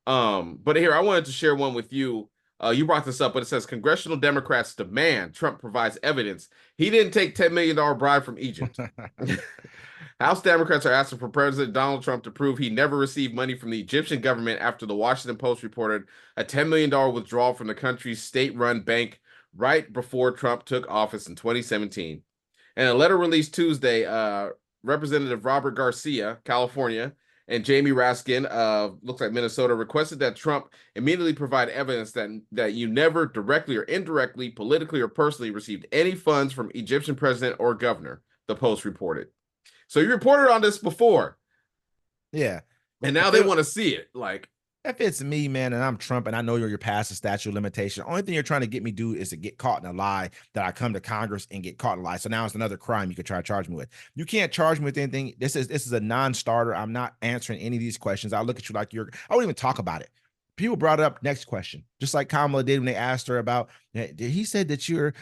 But here, I wanted to share one with you. You brought this up, but it says congressional Democrats demand Trump provides evidence he didn't take $10 million bribe from Egypt. House Democrats are asking for President Donald Trump to prove he never received money from the Egyptian government after the Washington Post reported a $10 million withdrawal from the country's state-run bank right before Trump took office in 2017. In a letter released Tuesday, Representative Robert Garcia, California, and Jamie Raskin, looks like Minnesota, requested that Trump immediately provide evidence that you never directly or indirectly, politically or personally received any funds from Egyptian president or governor, the Post reported. So you reported on this before. Yeah. And now they want to see it. Like, if it's me, man, and I'm Trump, and I know you're past the statute of limitation, the only thing you're trying to get me to do is to get caught in a lie, that I come to Congress and get caught in a lie. So now it's another crime you could try to charge me with. You can't charge me with anything. This is a non-starter. I'm not answering any of these questions. I look at you like I won't even talk about it. People brought it up. Next question, just like Kamala did when they asked her about. He said that you're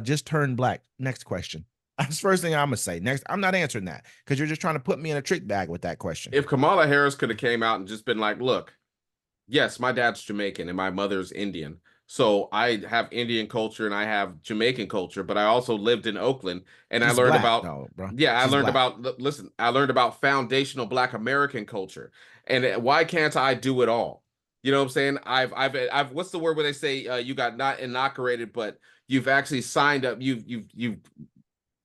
just turned black. Next question. That's the first thing I'm gonna say. Next, I'm not answering that because you're just trying to put me in a trick bag with that question. If Kamala Harris could have came out and just been like, look, yes, my dad's Jamaican and my mother's Indian. So I have Indian culture and I have Jamaican culture, but I also lived in Oakland and She's I learned black. about, no, bro. yeah, She's I learned black. about, listen, I learned about foundational Black American culture. And why can't I do it all? You know what I'm saying? I've what's the word where they say you got not inaugurated, but you've actually signed up. You've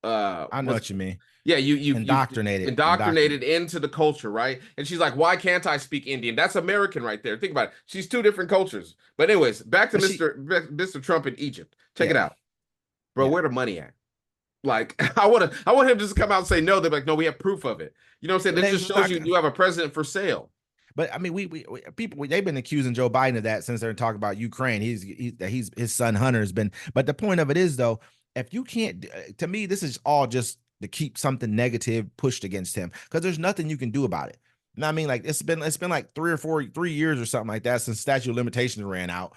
I know what you mean. yeah, you indoctrinated into the culture, right? And she's like, why can't I speak Indian? That's American right there. Think about it. She's two different cultures. But anyways, back to Mr. Trump in Egypt. Check it out. Bro, where the money at? Like, I want him to just come out and say no. They're like, no, we have proof of it. You know what I'm saying? That just shows you have a president for sale. But I mean, people they've been accusing Joe Biden of that since they're talking about Ukraine. He's his son Hunter has been. But the point of it is, though, if you can't, to me, this is all just to keep something negative pushed against him because there's nothing you can do about it. And I mean, like it's been like 3 years or something like that since statute of limitations ran out.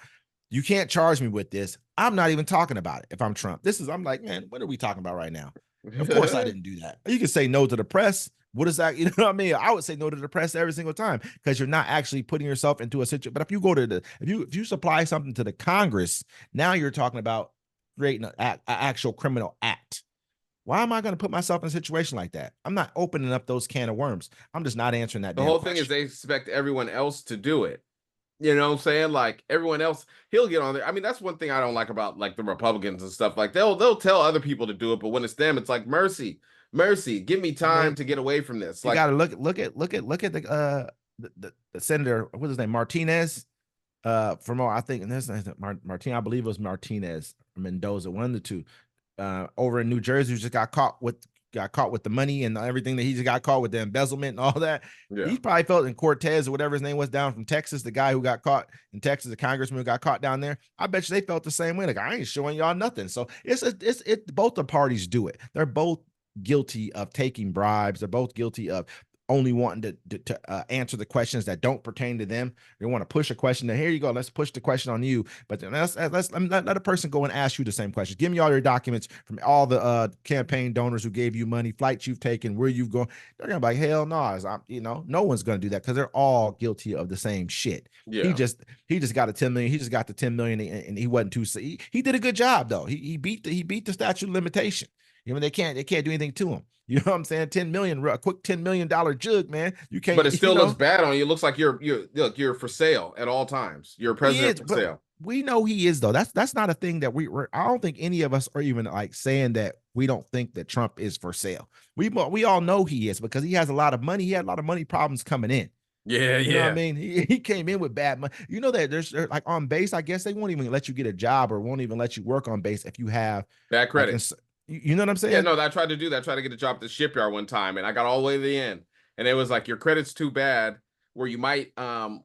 You can't charge me with this. I'm not even talking about it. If I'm Trump, I'm like, man, what are we talking about right now? Of course I didn't do that. You can say no to the press. What is that? You know what I mean? I would say no to the press every single time because you're not actually putting yourself into a situation. But if you go to if you supply something to the Congress, now you're talking about creating an actual criminal act. Why am I going to put myself in a situation like that? I'm not opening up those can of worms. I'm just not answering that. The whole thing is they expect everyone else to do it. You know what I'm saying? Like everyone else, he'll get on there. I mean, that's one thing I don't like about like the Republicans and stuff. Like they'll tell other people to do it, but when it's them, it's like mercy, give me time to get away from this. You got to look at the senator. What's his name? Martinez. From I think, and this Martin, I believe it was Martinez or Mendoza, one of the two, over in New Jersey, who just got caught with the money and everything that he just got caught with, the embezzlement and all that. Yeah. He probably felt in Cortez or whatever his name was down from Texas, the guy who got caught in Texas, the congressman who got caught down there. I bet you they felt the same way. Like, I ain't showing y'all nothing. So it's both the parties do it. They're both guilty of taking bribes. They're both guilty of only wanting to answer the questions that don't pertain to them. They want to push a question that, here you go, let's push the question on you. But let's let a person go and ask you the same questions. Give me all your documents from all the campaign donors who gave you money, flights you've taken, where you've gone. They're gonna be like, hell no, no one's gonna do that because they're all guilty of the same shit. Yeah. He just got a 10 million. He just got the 10 million, and he wasn't too. He did a good job though. He beat the statute of limitation. You know, they can't do anything to him. You know what I'm saying? 10 million, a quick $10 million jug, man. You can't. But it still looks bad on you. It looks like you're for sale at all times. You're a president for sale. We know he is though. That's not a thing that I don't think any of us are even like saying that we don't think that Trump is for sale. We all know he is because he has a lot of money. He had a lot of money problems coming in. Yeah, you know what I mean? He came in with bad money. You know that there's like on base, I guess they won't even let you get a job or won't even let you work on base if you have bad credit. Like, you know what I'm saying? Yeah, no, I tried to do that. I tried to get a job at the shipyard one time, and I got all the way to the end. And it was like, your credit's too bad, where you might,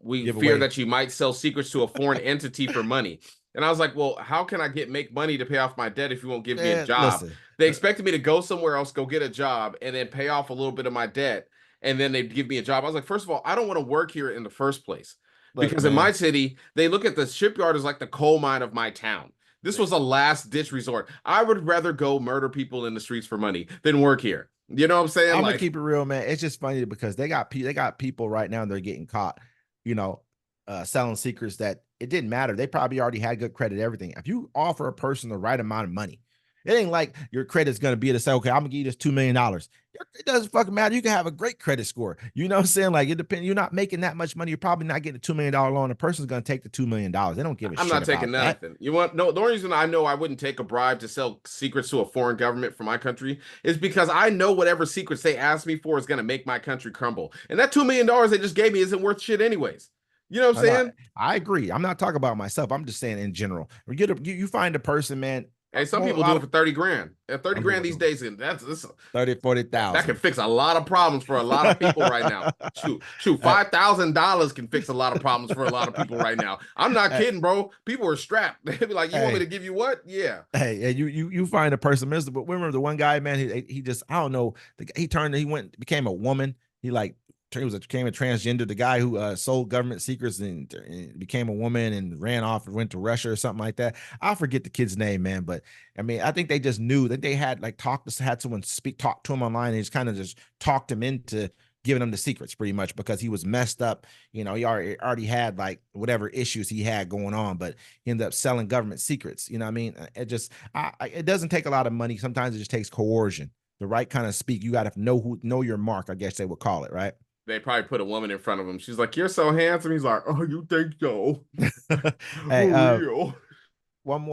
we fear that you might sell secrets to a foreign entity for money. And I was like, well, how can I make money to pay off my debt if you won't give me a job? Listen, they expected me to go somewhere else, go get a job, and then pay off a little bit of my debt, and then they'd give me a job. I was like, first of all, I don't want to work here in the first place. Because in my city, they look at the shipyard as like the coal mine of my town. This was a last-ditch resort. I would rather go murder people in the streets for money than work here. You know what I'm saying? I'm gonna keep it real, man. It's just funny because they got people right now. They're getting caught, selling secrets that it didn't matter. They probably already had good credit, everything. If you offer a person the right amount of money, it ain't like your credit's going to be to say, okay, I'm going to give you this $2 million. It doesn't fucking matter. You can have a great credit score. You know what I'm saying? Like, it depends. You're not making that much money. You're probably not getting a $2 million loan. The person's going to take the $2 million. They don't give a I'm shit not taking about that. nothing. You want no? The only reason I know I wouldn't take a bribe to sell secrets to a foreign government for my country is because I know whatever secrets they ask me for is going to make my country crumble. And that $2 million they just gave me isn't worth shit anyways. You know what I'm saying? I agree. I'm not talking about myself. I'm just saying in general. You find a person, man. Hey, some people do it for 30 grand. And 30 Some grand people these do. days, that's 30, that 40,000. can fix a lot of problems for a lot of people right now. Shoot, $5,000 can fix a lot of problems for a lot of people right now. I'm not kidding, bro. People are strapped. They'd be like, "You want me to give you what?" Yeah. Hey, you find a person, Mister. But remember the one guy, man. He just, I don't know. Became a woman. Became a transgender. The guy who sold government secrets and became a woman and ran off and went to Russia or something like that. I forget the kid's name, man. But I mean, I think they just knew that they had had someone talk to him online and just kind of just talked him into giving him the secrets pretty much because he was messed up. You know, he already had like whatever issues he had going on, but he ended up selling government secrets. You know what I mean? It doesn't take a lot of money. Sometimes it just takes coercion, the right kind of speak. You got to know your mark, I guess they would call it, right? They probably put a woman in front of him. She's like, "You're so handsome." He's like, "Oh, you think so?" Hey, For real. one more.